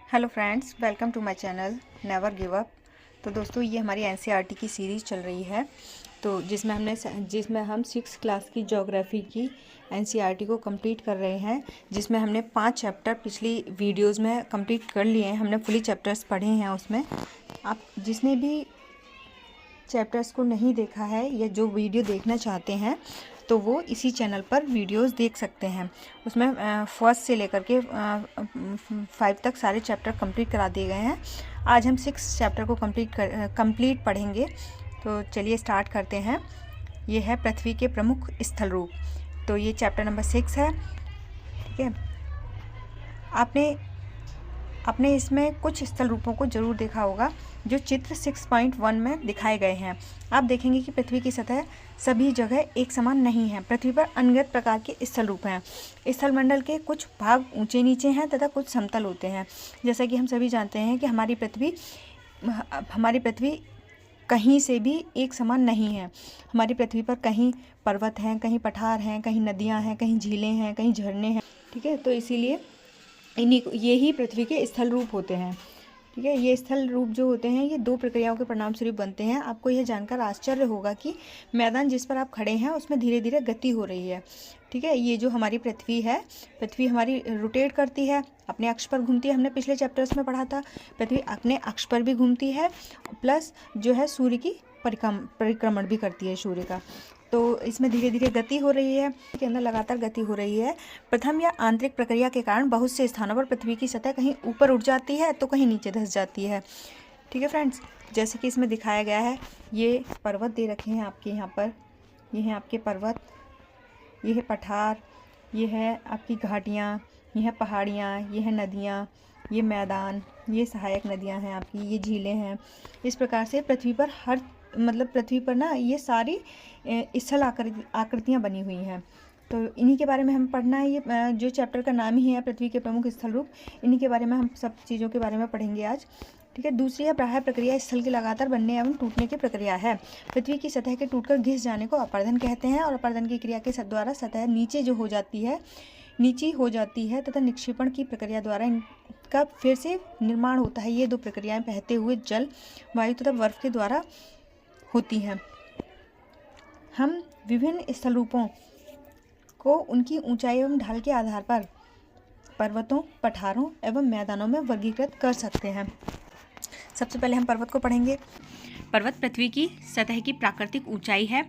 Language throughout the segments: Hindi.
Hello friends, welcome to my channel never give up. तो दोस्तों, ये हमारी एनसीईआरटी की सीरीज़ चल रही है। तो जिसमें हम 6 क्लास की ज्योग्राफी की एनसीईआरटी को कंप्लीट कर रहे हैं, जिसमें हमने 5 चैप्टर पिछली वीडियोस में कंप्लीट कर लिए हैं। हमने फुली चैप्टर्स पढ़े हैं। उसमें आप जिसने भी चैप्टर्स को नहीं देखा है या जो वीडियो देखना चाहते हैं तो वो इसी चैनल पर वीडियोस देख सकते हैं। उसमें फर्स्ट से लेकर के 5 तक सारे चैप्टर कंप्लीट करा दिए गए हैं। आज हम 6 चैप्टर को कंप्लीट पढ़ेंगे। तो चलिए स्टार्ट करते हैं। ये है पृथ्वी के प्रमुख स्थल रूप। तो ये चैप्टर नंबर 6 है। ठीक है, आपने इसमें कुछ स्थल रूपों को जरूर देखा होगा जो चित्र 6.1 में दिखाए गए हैं। आप देखेंगे कि पृथ्वी की सतह सभी जगह एक समान नहीं है। पृथ्वी पर अनगिनत प्रकार के स्थल रूप हैं। स्थल मंडल के कुछ भाग ऊंचे नीचे हैं तथा कुछ समतल होते हैं। जैसा कि हम सभी जानते हैं कि हमारी पृथ्वी कहीं से भी एक समान नहीं है। हमारी पृथ्वी पर कहीं पर्वत हैं, कहीं पठार हैं, कहीं नदियाँ हैं, कहीं झीलें हैं, कहीं झरने हैं। ठीक है, तो इसीलिए ये ही पृथ्वी के स्थल रूप होते हैं। ठीक है, ये स्थल रूप जो होते हैं ये 2 प्रक्रियाओं के परिणाम स्वरूप बनते हैं। आपको यह जानकर आश्चर्य होगा कि मैदान जिस पर आप खड़े हैं उसमें धीरे धीरे गति हो रही है। ठीक है, ये जो हमारी पृथ्वी है, पृथ्वी हमारी रोटेट करती है, अपने अक्ष पर घूमती है। हमने पिछले चैप्टर्स में पढ़ा था पृथ्वी अपने अक्ष पर भी घूमती है, प्लस जो है सूर्य की परिक्रमण भी करती है सूर्य का। तो इसमें धीरे धीरे गति हो रही है, के अंदर लगातार गति हो रही है। प्रथम या आंतरिक प्रक्रिया के कारण बहुत से स्थानों पर पृथ्वी की सतह कहीं ऊपर उठ जाती है तो कहीं नीचे धंस जाती है। ठीक है फ्रेंड्स, जैसे कि इसमें दिखाया गया है, ये पर्वत दे रखे हैं आपके यहाँ पर। ये हैं आपके पर्वत, ये है पठार, ये है आपकी घाटियाँ, ये है पहाड़ियाँ, ये है नदियाँ, ये मैदान, ये सहायक नदियाँ हैं आपकी, ये झीलें हैं। इस प्रकार से पृथ्वी पर पृथ्वी पर ना ये सारी स्थल आकृतियाँ बनी हुई हैं। तो इन्हीं के बारे में हम पढ़ना है। ये जो चैप्टर का नाम ही है पृथ्वी के प्रमुख स्थल रूप, इन्हीं के बारे में हम सब चीज़ों के बारे में पढ़ेंगे आज। ठीक है, दूसरी है प्राय प्रक्रिया स्थल की लगातार बनने एवं टूटने की प्रक्रिया है। पृथ्वी की सतह के टूटकर घिस जाने को अपर्दन कहते हैं और अपर्दन की क्रिया के द्वारा सतह नीची हो जाती है तथा निक्षेपण की प्रक्रिया द्वारा इनका फिर से निर्माण होता है। ये 2 प्रक्रियाएं बहते हुए जल, वायु तथा बर्फ के द्वारा होती हैं। हम विभिन्न स्थल रूपों को उनकी ऊंचाई एवं ढाल के आधार पर पर्वतों, पठारों एवं मैदानों में वर्गीकृत कर सकते हैं। सबसे पहले हम पर्वत को पढ़ेंगे। पर्वत पृथ्वी की सतह की प्राकृतिक ऊंचाई है।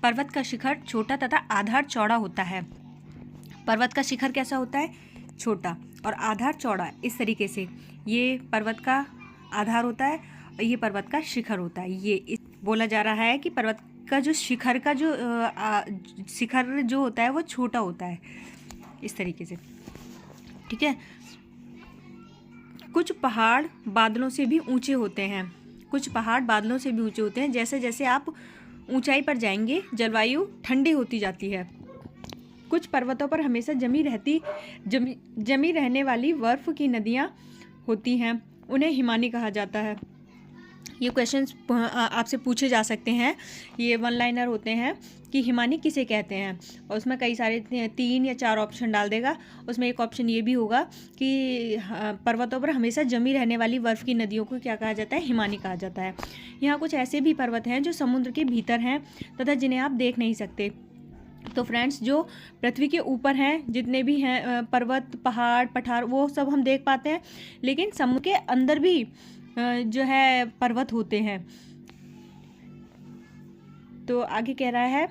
पर्वत का शिखर छोटा तथा आधार चौड़ा होता है। पर्वत का शिखर कैसा होता है? छोटा और आधार चौड़ा। इस तरीके से ये पर्वत का आधार होता है और ये पर्वत का शिखर होता है। ये बोला जा रहा है कि पर्वत का जो शिखर जो होता है वो छोटा होता है, इस तरीके से। ठीक है, कुछ पहाड़ बादलों से भी ऊंचे होते हैं। जैसे जैसे आप ऊंचाई पर जाएंगे जलवायु ठंडी होती जाती है। कुछ पर्वतों पर हमेशा जमी रहने वाली बर्फ की नदियाँ होती हैं, उन्हें हिमानी कहा जाता है। ये क्वेश्चंस आपसे पूछे जा सकते हैं। ये 1 लाइनर होते हैं कि हिमानी किसे कहते हैं, और उसमें कई सारे 3 या 4 ऑप्शन डाल देगा। उसमें एक ऑप्शन ये भी होगा कि पर्वतों पर हमेशा जमी रहने वाली बर्फ़ की नदियों को क्या कहा जाता है? हिमानी कहा जाता है। यहाँ कुछ ऐसे भी पर्वत हैं जो समुद्र के भीतर हैं तथा जिन्हें आप देख नहीं सकते। तो फ्रेंड्स, जो पृथ्वी के ऊपर हैं जितने भी हैं पर्वत, पहाड़, पठार, वो सब हम देख पाते हैं, लेकिन समुद्र के अंदर भी जो है पर्वत होते हैं। तो आगे कह रहा है,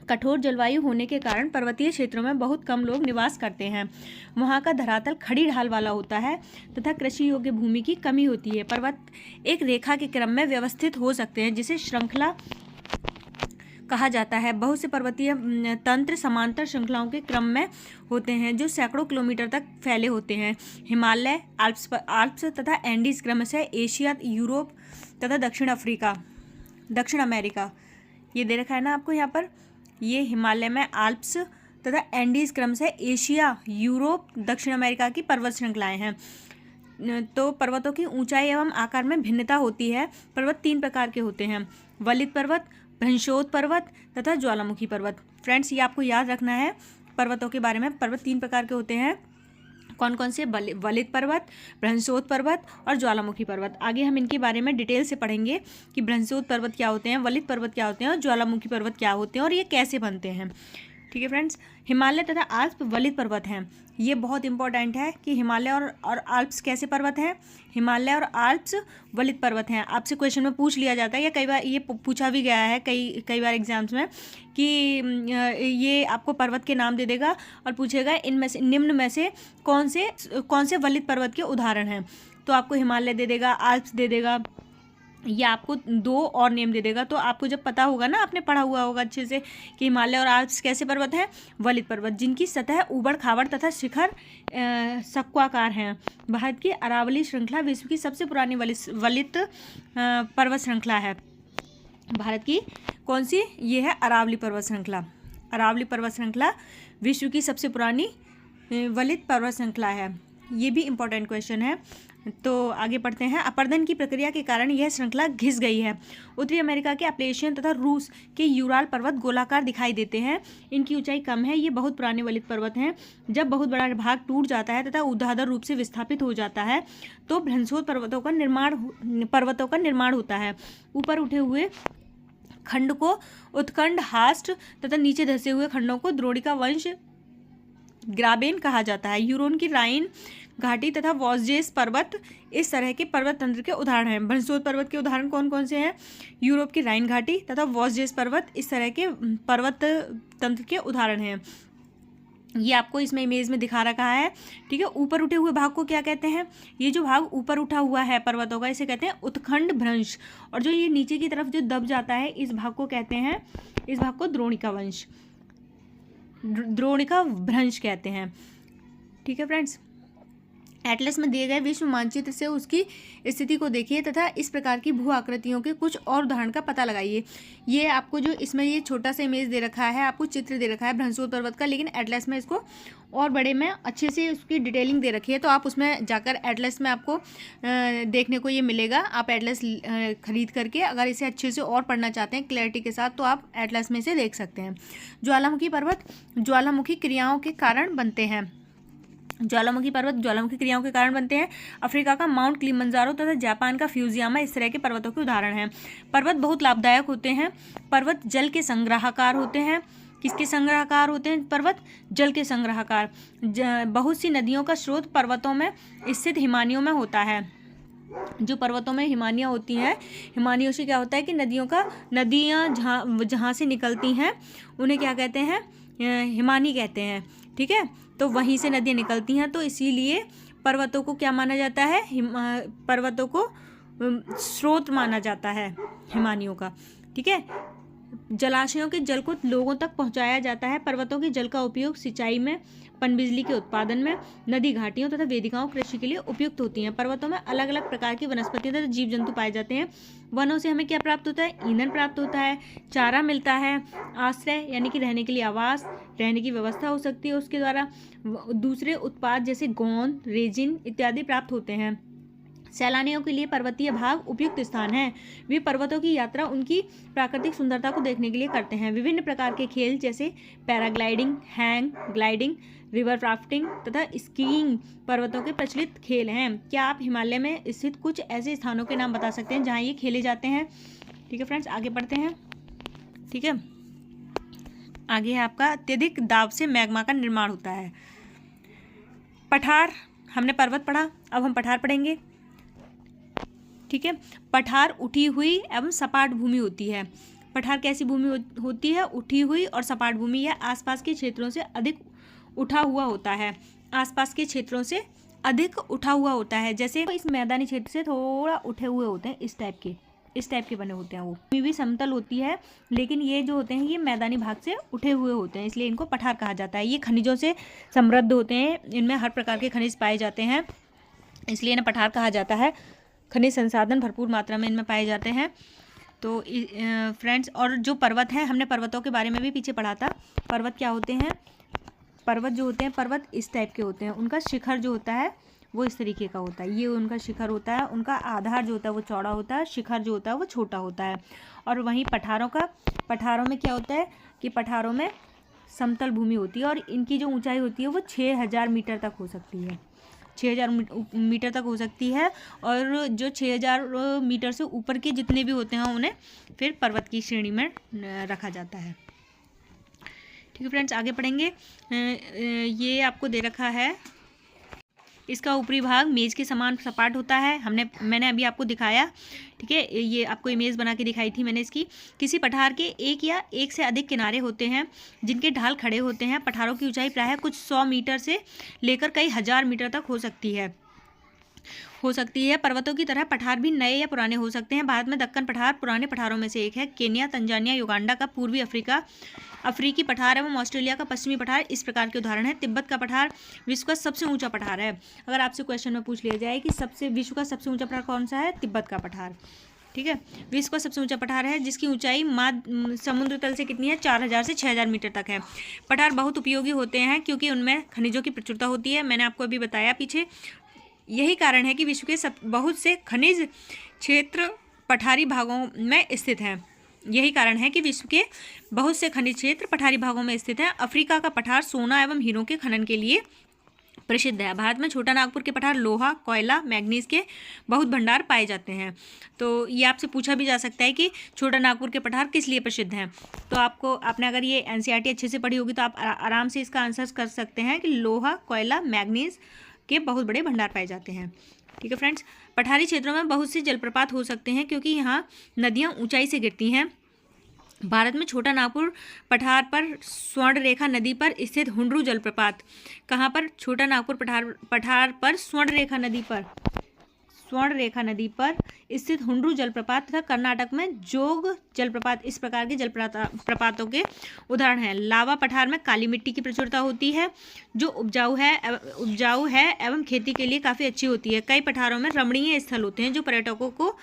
कठोर जलवायु होने के कारण पर्वतीय क्षेत्रों में बहुत कम लोग निवास करते हैं। वहाँ का धरातल खड़ी ढाल वाला होता है तथा कृषि योग्य भूमि की कमी होती है। पर्वत एक रेखा के क्रम में व्यवस्थित हो सकते हैं जिसे श्रृंखला कहा जाता है। बहुत से पर्वतीय तंत्र समांतर श्रृंखलाओं के क्रम में होते हैं जो सैकड़ों किलोमीटर तक फैले होते हैं। हिमालय, आल्प्स तथा एंडीज क्रमशः एशिया, यूरोप तथा दक्षिण अमेरिका, ये दे रखा है ना आपको यहाँ पर। ये हिमालय में आल्प्स तथा एंडीज क्रमशः एशिया, यूरोप, दक्षिण अमेरिका की पर्वत श्रृंखलाएं हैं। तो पर्वतों की ऊंचाई एवं आकार में भिन्नता होती है। पर्वत 3 प्रकार के होते हैं: वलित पर्वत, भ्रंशोद पर्वत तथा ज्वालामुखी पर्वत। फ्रेंड्स, ये आपको याद रखना है पर्वतों के बारे में। पर्वत 3 प्रकार के होते हैं: कौन कौन से? वलित पर्वत, बृहस्पति पर्वत और ज्वालामुखी पर्वत। आगे हम इनके बारे में डिटेल से पढ़ेंगे कि बृहस्पति पर्वत क्या होते हैं, वलित पर्वत क्या होते हैं और ज्वालामुखी पर्वत क्या होते हैं और ये कैसे बनते हैं। ठीक है फ्रेंड्स, हिमालय तथा आल्प्स वलित पर्वत हैं। ये बहुत इंपॉर्टेंट है कि हिमालय और आल्प्स कैसे पर्वत हैं। हिमालय और आल्प्स वलित पर्वत हैं। आपसे क्वेश्चन में पूछ लिया जाता है या कई बार ये पूछा भी गया है कई बार एग्जाम्स में कि ये आपको पर्वत के नाम दे देगा और पूछेगा इनमें से निम्न में से कौन से वलित पर्वत के उदाहरण हैं। तो आपको हिमालय दे देगा, आल्प्स दे देगा या आपको 2 और नेम दे देगा। तो आपको जब पता होगा ना, आपने पढ़ा हुआ होगा अच्छे से कि हिमालय और आल्प्स कैसे पर्वत हैं, वलित पर्वत, जिनकी सतह ऊबड़ खाबड़ तथा शिखर सक्वाकार हैं। भारत की अरावली श्रृंखला विश्व की सबसे पुरानी वलित पर्वत श्रृंखला है। भारत की कौन सी? ये है अरावली पर्वत श्रृंखला। अरावली पर्वत श्रृंखला विश्व की सबसे पुरानी वलित पर्वत श्रृंखला है। ये भी इम्पोर्टेंट क्वेश्चन है। तो आगे पढ़ते हैं। अपर्दन की प्रक्रिया के कारण यह श्रृंखला घिस गई है। उत्तरी अमेरिका के अपलेशियन तथा रूस के यूराल पर्वत गोलाकार दिखाई देते हैं। इनकी ऊंचाई कम है। ये बहुत पुराने वलित पर्वत हैं। जब बहुत बड़ा भाग टूट जाता है तथा ऊर्ध्वाधर रूप से विस्थापित हो जाता है तो बृहस्पति पर्वतों का निर्माण होता है। ऊपर उठे हुए खंड को उत्खंड हास्ट तथा नीचे धंसे हुए खंडों को द्रोणिका वंश ग्राबेन कहा जाता है। यूरोन की राइन घाटी तथा वॉस्जेस पर्वत इस तरह के पर्वत तंत्र के उदाहरण हैं। बृहस्पति पर्वत के उदाहरण कौन कौन से हैं? यूरोप की राइन घाटी तथा वॉस्जेस पर्वत इस तरह के पर्वत तंत्र के उदाहरण हैं। ये आपको इसमें इमेज में दिखा रखा है। ठीक है, ऊपर उठे हुए भाग को क्या कहते हैं? ये जो भाग ऊपर उठा हुआ है पर्वतों का, इसे कहते हैं उत्खंड भ्रंश। और जो ये नीचे की तरफ जो दब जाता है, इस भाग को कहते हैं, इस भाग को द्रोणिका वंश, द्रोणिका भ्रंश कहते हैं। ठीक है फ्रेंड्स, एटलस में दिए गए विश्व मानचित्र से उसकी स्थिति को देखिए तथा इस प्रकार की भू आकृतियों के कुछ और उदाहरण का पता लगाइए। ये आपको जो इसमें ये छोटा सा इमेज दे रखा है, आपको चित्र दे रखा है बृहस्पति पर्वत का, लेकिन एटलस में इसको और बड़े में अच्छे से उसकी डिटेलिंग दे रखी है। तो आप उसमें जाकर एटलस में आपको देखने को ये मिलेगा। आप एटलस खरीद करके अगर इसे अच्छे से और पढ़ना चाहते हैं क्लैरिटी के साथ, तो आप एटलस में इसे देख सकते हैं। ज्वालामुखी पर्वत ज्वालामुखी क्रियाओं के कारण बनते हैं। ज्वालामुखी पर्वत ज्वालामुखी क्रियाओं के कारण बनते हैं। अफ्रीका का माउंट किलिमंजारो तथा जापान का फ्यूजियामा इस तरह के पर्वतों के उदाहरण हैं। पर्वत बहुत लाभदायक होते हैं। पर्वत जल के संग्राहकार होते हैं। किसके संग्राहकार होते हैं? पर्वत जल के संग्राहकार। बहुत सी नदियों का स्रोत पर्वतों में स्थित हिमानियों में होता है। जो पर्वतों में हिमानियाँ होती हैं, हिमानियों से क्या होता है कि नदियाँ जहाँ से निकलती हैं उन्हें क्या कहते हैं? हिमानी कहते हैं। ठीक है, तो वहीं से नदियाँ निकलती हैं, तो इसीलिए पर्वतों को क्या माना जाता है? पर्वतों को स्रोत माना जाता है हिमानियों का। ठीक है, जलाशयों के जल को लोगों तक पहुंचाया जाता है। पर्वतों के जल का उपयोग सिंचाई में, पनबिजली के उत्पादन में, नदी घाटियों तथा वेदिकाओं कृषि के लिए उपयुक्त होती हैं। पर्वतों में अलग अलग प्रकार की वनस्पतियां तथा जीव जंतु पाए जाते हैं। वनों से हमें क्या प्राप्त होता है? ईंधन प्राप्त होता है, चारा मिलता है, आश्रय यानी कि रहने के लिए आवास, रहने की व्यवस्था हो सकती है उसके द्वारा, दूसरे उत्पाद जैसे गोंद, रेजिन इत्यादि प्राप्त होते हैं। सैलानियों के लिए पर्वतीय भाग उपयुक्त स्थान है। वे पर्वतों की यात्रा उनकी प्राकृतिक सुंदरता को देखने के लिए करते हैं। विभिन्न प्रकार के खेल जैसे paragliding, hang gliding, river rafting तथा स्कीइंग पर्वतों के प्रचलित खेल हैं। क्या आप हिमालय में स्थित कुछ ऐसे स्थानों के नाम बता सकते हैं जहाँ ये खेले जाते हैं? ठीक है फ्रेंड्स, आगे बढ़ते हैं। ठीक है, आगे है आपका अत्यधिक दाब से मैग्मा का निर्माण होता है। पठार, हमने पर्वत पढ़ा, अब हम पठार पढ़ेंगे। ठीक है, पठार उठी हुई एवं सपाट भूमि होती है। पठार कैसी भूमि होती है? उठी हुई और सपाट भूमि। यह आसपास के क्षेत्रों से अधिक उठा हुआ होता है। आसपास के क्षेत्रों से अधिक उठा हुआ होता है। जैसे इस मैदानी क्षेत्र से थोड़ा उठे हुए होते हैं, इस टाइप के बने होते हैं। वो भूमि भी समतल होती है, लेकिन ये जो होते हैं ये मैदानी भाग से उठे हुए होते हैं, इसलिए इनको पठार कहा जाता है। ये खनिजों से समृद्ध होते हैं, इनमें हर प्रकार के खनिज पाए जाते हैं, इसलिए इन्हें पठार कहा जाता है। खनिज संसाधन भरपूर मात्रा में इनमें पाए जाते हैं। तो फ्रेंड्स, और जो पर्वत हैं, हमने पर्वतों के बारे में भी पीछे पढ़ा था। पर्वत क्या होते हैं? पर्वत जो होते हैं, पर्वत इस टाइप के होते हैं। उनका शिखर जो होता है वो इस तरीके का होता है। ये उनका शिखर होता है। उनका आधार जो होता है वो चौड़ा होता है, शिखर जो होता है वो छोटा होता है। और वहीं पठारों में क्या होता है कि पठारों में समतल भूमि होती है और इनकी जो ऊंचाई होती है वो 6000 मीटर तक हो सकती है। 6000 मीटर तक हो सकती है, और जो 6000 मीटर से ऊपर के जितने भी होते हैं उन्हें फिर पर्वत की श्रेणी में रखा जाता है। ठीक है फ्रेंड्स, आगे पढ़ेंगे। ये आपको दे रखा है, इसका ऊपरी भाग मेज के समान सपाट होता है। मैंने अभी आपको दिखाया, ठीक है, ये आपको इमेज बना के दिखाई थी मैंने इसकी। किसी पठार के एक या एक से अधिक किनारे होते हैं जिनके ढाल खड़े होते हैं। पठारों की ऊंचाई प्रायः कुछ 100 मीटर से लेकर कई हजार मीटर तक हो सकती है। पर्वतों की तरह पठार भी नए या पुराने हो सकते हैं। भारत में दक्कन पठार पुराने पठारों में से एक है। केन्या, तंजानिया, युगांडा का पूर्वी अफ्रीकी पठार एवं ऑस्ट्रेलिया का पश्चिमी पठार इस प्रकार के उदाहरण है। तिब्बत का पठार विश्व का सबसे ऊंचा पठार है। अगर आपसे क्वेश्चन में पूछ लिया जाए कि विश्व का सबसे ऊंचा पठार कौन सा है, तिब्बत का पठार। ठीक है, विश्व का सबसे ऊंचा पठार है जिसकी ऊंचाई समुद्र तल से कितनी है, 4000 से 6000 मीटर तक है। पठार बहुत उपयोगी होते हैं क्योंकि उनमें खनिजों की प्रचुरता होती है। मैंने आपको अभी बताया पीछे, यही कारण है कि विश्व के बहुत से खनिज क्षेत्र पठारी भागों में स्थित हैं। यही कारण है कि विश्व के बहुत से खनिज क्षेत्र पठारी भागों में स्थित हैं। अफ्रीका का पठार सोना एवं हीरों के खनन के लिए प्रसिद्ध है। भारत में छोटा नागपुर के पठार लोहा, कोयला, मैग्नीज के बहुत भंडार पाए जाते हैं। तो ये आपसे पूछा भी जा सकता है कि छोटा नागपुर के पठार किस लिए प्रसिद्ध हैं। तो आपने अगर ये एनसीईआरटी अच्छे से पढ़ी होगी तो आप आराम से इसका आंसर कर सकते हैं कि लोहा, कोयला, मैग्नीज के बहुत बड़े भंडार पाए जाते हैं। ठीक है फ्रेंड्स, पठारी क्षेत्रों में बहुत से जलप्रपात हो सकते हैं क्योंकि यहाँ नदियाँ ऊंचाई से गिरती हैं। भारत में छोटा नागपुर पठार पर स्वर्ण रेखा नदी पर स्थित हुंड्रू जलप्रपात, कहाँ पर, छोटा नागपुर पठार पर स्वर्ण रेखा नदी पर स्थित हुंड्रू जलप्रपात तथा कर्नाटक में जोग जलप्रपात इस प्रकार के जलप्रपातों के उदाहरण हैं। लावा पठार में काली मिट्टी की प्रचुरता होती है जो उपजाऊ है एवं खेती के लिए काफ़ी अच्छी होती है। कई पठारों में रमणीय स्थल होते हैं जो पर्यटकों को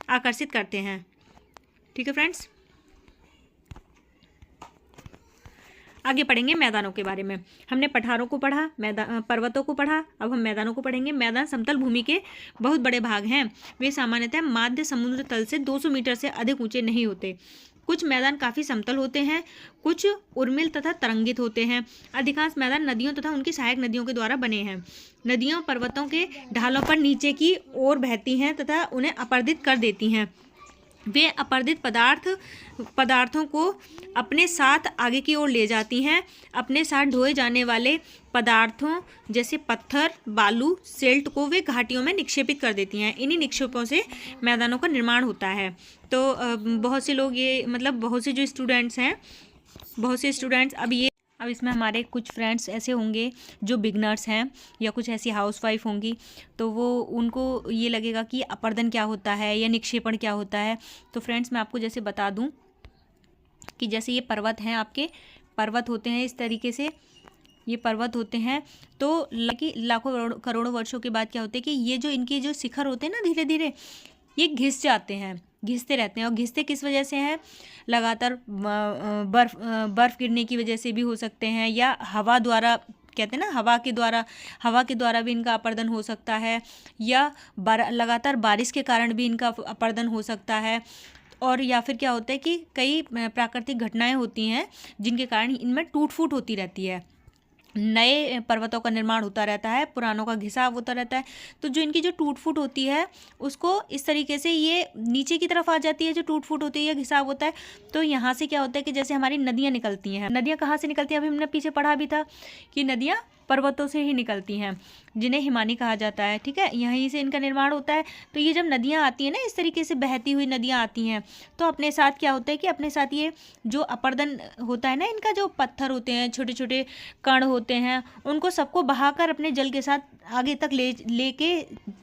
आकर्षित करते हैं। ठीक है फ्रेंड्स, आगे पढ़ेंगे मैदानों के बारे में। हमने पठारों को पढ़ा, पर्वतों को पढ़ा, अब हम मैदानों को पढ़ेंगे। मैदान समतल भूमि के बहुत बड़े भाग हैं। वे सामान्यतः माध्य समुद्र तल से 200 मीटर से अधिक ऊंचे नहीं होते। कुछ मैदान काफ़ी समतल होते हैं, कुछ उर्मिल तथा तरंगित होते हैं। अधिकांश मैदान नदियों तथा उनकी सहायक नदियों के द्वारा बने हैं। नदियों पर्वतों के ढालों पर नीचे की ओर बहती हैं तथा उन्हें अपर्दित कर देती हैं। वे अपर्दित पदार्थों को अपने साथ आगे की ओर ले जाती हैं। अपने साथ ढोए जाने वाले पदार्थों जैसे पत्थर, बालू, सिल्ट को वे घाटियों में निक्षेपित कर देती हैं। इन्हीं निक्षेपों से मैदानों का निर्माण होता है। तो बहुत से लोग बहुत से जो स्टूडेंट्स हैं, अब इसमें हमारे कुछ फ्रेंड्स ऐसे होंगे जो बिगनर्स हैं या कुछ ऐसी हाउसवाइफ होंगी, तो उनको ये लगेगा कि अपर्दन क्या होता है या निक्षेपण क्या होता है। तो फ्रेंड्स, मैं आपको जैसे बता दूं कि जैसे ये पर्वत हैं, आपके पर्वत होते हैं, इस तरीके से ये पर्वत होते हैं। तो लाखों करोड़ों वर्षों के बाद क्या होते हैं कि ये जो इनके जो शिखर होते हैं ना, धीरे धीरे ये घिसते रहते हैं। और घिसते किस वजह से हैं, लगातार बर्फ़ गिरने की वजह से भी हो सकते हैं, या हवा द्वारा, कहते हैं ना, हवा के द्वारा भी इनका अपर्दन हो सकता है, या लगातार बारिश के कारण भी इनका अपर्दन हो सकता है। और या फिर क्या होता है कि कई प्राकृतिक घटनाएं होती हैं जिनके कारण इनमें टूट फूट होती रहती है। नए पर्वतों का निर्माण होता रहता है, पुरानों का घिसाव होता रहता है। तो जो इनकी जो टूट फूट होती है उसको इस तरीके से ये नीचे की तरफ आ जाती है, जो टूट फूट होती है या घिसाव होता है। तो यहाँ से क्या होता है कि जैसे हमारी नदियाँ निकलती हैं, नदियाँ कहाँ से निकलती हैं, अभी हमने पीछे पढ़ा भी था कि नदियाँ पर्वतों से ही निकलती हैं, जिन्हें हिमानी कहा जाता है। ठीक है, यहीं से इनका निर्माण होता है। तो ये जब नदियाँ आती हैं ना, इस तरीके से बहती हुई नदियाँ आती हैं, तो अपने साथ क्या होता है कि अपने साथ ये जो अपर्दन होता है ना, इनका जो पत्थर होते हैं, छोटे छोटे कण होते हैं, उनको सबको बहाकर अपने जल के साथ आगे तक लेके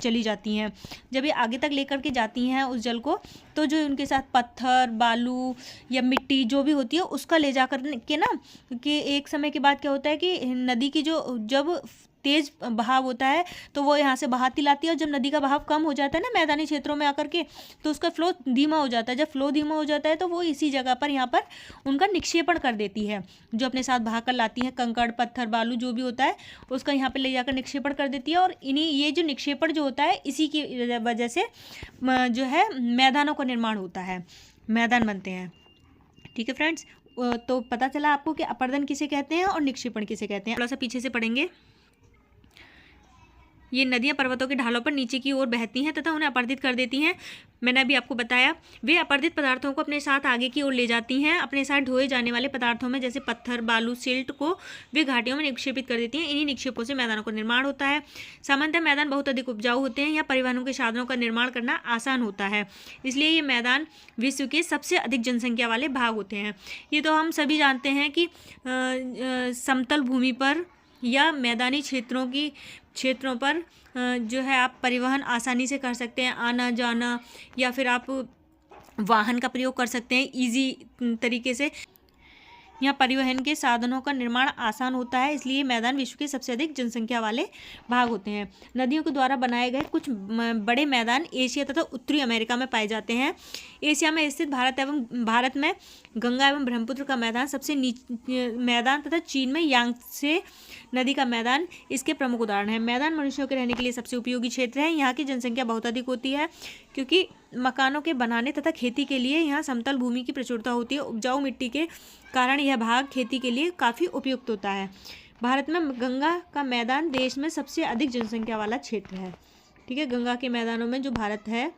चली जाती हैं। जब ये आगे तक लेकर के जाती हैं उस जल को, तो जो उनके साथ पत्थर, बालू या मिट्टी जो भी होती है उसका ले जा कर के ना, कि एक समय के बाद क्या होता है कि नदी की जब तेज बहाव होता है तो वो यहाँ से बहाती लाती है, और जब नदी का बहाव कम हो जाता है ना मैदानी क्षेत्रों में आकर के, तो उसका फ्लो धीमा हो जाता है। जब फ्लो धीमा हो जाता है तो वो इसी जगह पर यहाँ पर उनका निक्षेपण कर देती है, जो अपने साथ बहा कर लाती है कंकड़, पत्थर, बालू जो भी होता है उसका यहाँ पर ले जाकर निक्षेपण कर देती है। और ये जो निक्षेपण जो होता है, इसी की वजह से जो है मैदानों का निर्माण होता है, मैदान बनते हैं। ठीक है फ्रेंड्स, तो पता चला आपको कि अपर्दन किसे कहते हैं और निक्षेपण किसे कहते हैं। थोड़ा सा पीछे से पढ़ेंगे। ये नदियाँ पर्वतों के ढालों पर नीचे की ओर बहती हैं तथा उन्हें अपरदित कर देती हैं। मैंने अभी आपको बताया, वे अपरदित पदार्थों को अपने साथ आगे की ओर ले जाती हैं। अपने साथ ढोए जाने वाले पदार्थों में जैसे पत्थर, बालू, सिल्ट को वे घाटियों में निक्षेपित कर देती हैं। इन्हीं निक्षेपों से मैदानों का निर्माण होता है। सामान्यतः मैदान बहुत अधिक उपजाऊ होते हैं। यहाँ परिवहनों के साधनों का निर्माण करना आसान होता है, इसलिए ये मैदान विश्व के सबसे अधिक जनसंख्या वाले भाग होते हैं। ये तो हम सभी जानते हैं कि समतल भूमि पर या मैदानी क्षेत्रों पर जो है आप परिवहन आसानी से कर सकते हैं, आना जाना, या फिर आप वाहन का प्रयोग कर सकते हैं ईजी तरीके से। यहाँ परिवहन के साधनों का निर्माण आसान होता है, इसलिए मैदान विश्व के सबसे अधिक जनसंख्या वाले भाग होते हैं। नदियों के द्वारा बनाए गए कुछ बड़े मैदान एशिया तथा उत्तरी अमेरिका में पाए जाते हैं। एशिया में स्थित भारत में गंगा एवं ब्रह्मपुत्र का मैदान सबसे मैदान तथा चीन में यांगत्से नदी का मैदान इसके प्रमुख उदाहरण है। मैदान मनुष्यों के रहने के लिए सबसे उपयोगी क्षेत्र है। यहाँ की जनसंख्या बहुत अधिक होती है क्योंकि मकानों के बनाने तथा खेती के लिए यहाँ समतल भूमि की प्रचुरता होती है। उपजाऊ मिट्टी के कारण यह भाग खेती के लिए काफ़ी उपयुक्त होता है। भारत में गंगा का मैदान देश में सबसे अधिक जनसंख्या वाला क्षेत्र है। ठीक है, गंगा के मैदानों में जो भारत है,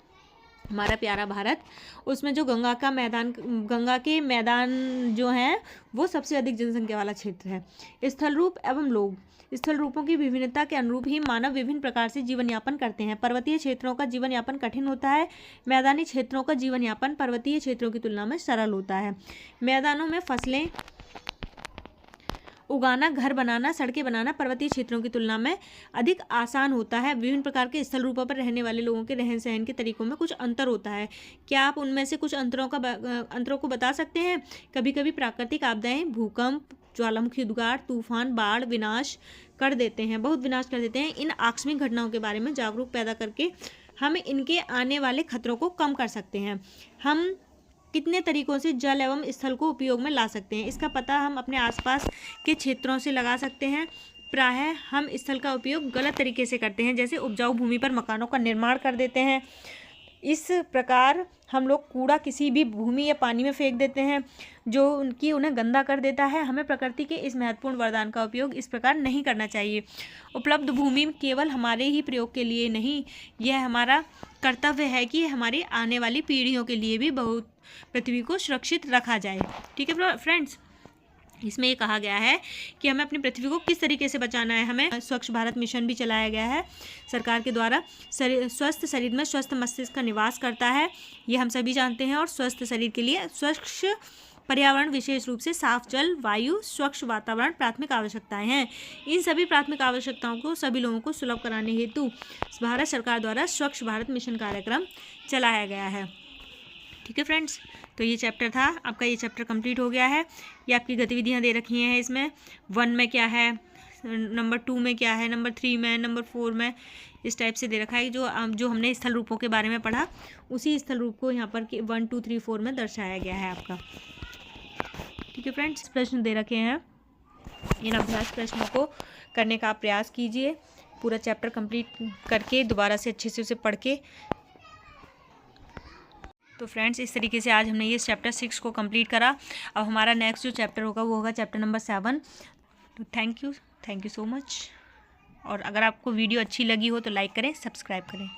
हमारा प्यारा भारत, उसमें जो गंगा के मैदान जो हैं वो सबसे अधिक जनसंख्या वाला क्षेत्र है। स्थल रूप एवं लोग। स्थल रूपों की विभिन्नता के अनुरूप ही मानव विभिन्न प्रकार से जीवन यापन करते हैं। पर्वतीय क्षेत्रों का जीवन यापन कठिन होता है। मैदानी क्षेत्रों का जीवन यापन पर्वतीय क्षेत्रों की तुलना में सरल होता है। मैदानों में फसलें उगाना, घर बनाना, सड़कें बनाना पर्वतीय क्षेत्रों की तुलना में अधिक आसान होता है। विभिन्न प्रकार के स्थल रूपों पर रहने वाले लोगों के रहन सहन के तरीकों में कुछ अंतर होता है। क्या आप उनमें से कुछ अंतरों को बता सकते हैं? कभी कभी प्राकृतिक आपदाएं, भूकंप, ज्वालामुखी उद्गार, तूफान, बाढ़ बहुत विनाश कर देते हैं। इन आकस्मिक घटनाओं के बारे में जागरूक पैदा करके हम इनके आने वाले खतरों को कम कर सकते हैं। हम कितने तरीकों से जल एवं स्थल को उपयोग में ला सकते हैं, इसका पता हम अपने आसपास के क्षेत्रों से लगा सकते हैं। प्रायः हम स्थल का उपयोग गलत तरीके से करते हैं, जैसे उपजाऊ भूमि पर मकानों का निर्माण कर देते हैं। इस प्रकार हम लोग कूड़ा किसी भी भूमि या पानी में फेंक देते हैं जो उन्हें गंदा कर देता है। हमें प्रकृति के इस महत्वपूर्ण वरदान का उपयोग इस प्रकार नहीं करना चाहिए। उपलब्ध भूमि केवल हमारे ही प्रयोग के लिए नहीं, यह हमारा कर्तव्य है कि हमारी आने वाली पीढ़ियों के लिए भी बहुत पृथ्वी को सुरक्षित रखा जाए। ठीक है फ्रेंड्स, इसमें ये कहा गया है कि हमें अपनी पृथ्वी को किस तरीके से बचाना है। हमें स्वच्छ भारत मिशन भी चलाया गया है सरकार के द्वारा। स्वस्थ शरीर में स्वस्थ मस्तिष्क का निवास करता है, ये हम सभी जानते हैं। और स्वस्थ शरीर के लिए स्वच्छ पर्यावरण, विशेष रूप से साफ जल, वायु, स्वच्छ वातावरण प्राथमिक आवश्यकताएं हैं। इन सभी प्राथमिक आवश्यकताओं को सभी लोगों को सुलभ कराने हेतु भारत सरकार द्वारा स्वच्छ भारत मिशन कार्यक्रम चलाया गया है। ठीक है फ्रेंड्स, तो ये चैप्टर था आपका, ये चैप्टर कंप्लीट हो गया है। ये आपकी गतिविधियाँ दे रखी हैं इसमें, 1 में क्या है, नंबर 2 में क्या है, नंबर 3 में, नंबर 4 में, इस टाइप से दे रखा है। जो हमने स्थल रूपों के बारे में पढ़ा उसी स्थल रूप को यहाँ पर 1, 2, 3, 4 में दर्शाया गया है आपका। ठीक है फ्रेंड्स, प्रश्न दे रखे हैं, इन अभ्यास प्रश्नों को करने का आप प्रयास कीजिए। पूरा चैप्टर कंप्लीट करके दोबारा से अच्छे से उसे पढ़ के। तो फ्रेंड्स, इस तरीके से आज हमने ये चैप्टर 6 को कंप्लीट करा। अब हमारा नेक्स्ट जो चैप्टर होगा वो होगा चैप्टर नंबर 7। तो थैंक यू सो मच। और अगर आपको वीडियो अच्छी लगी हो तो लाइक करें, सब्सक्राइब करें।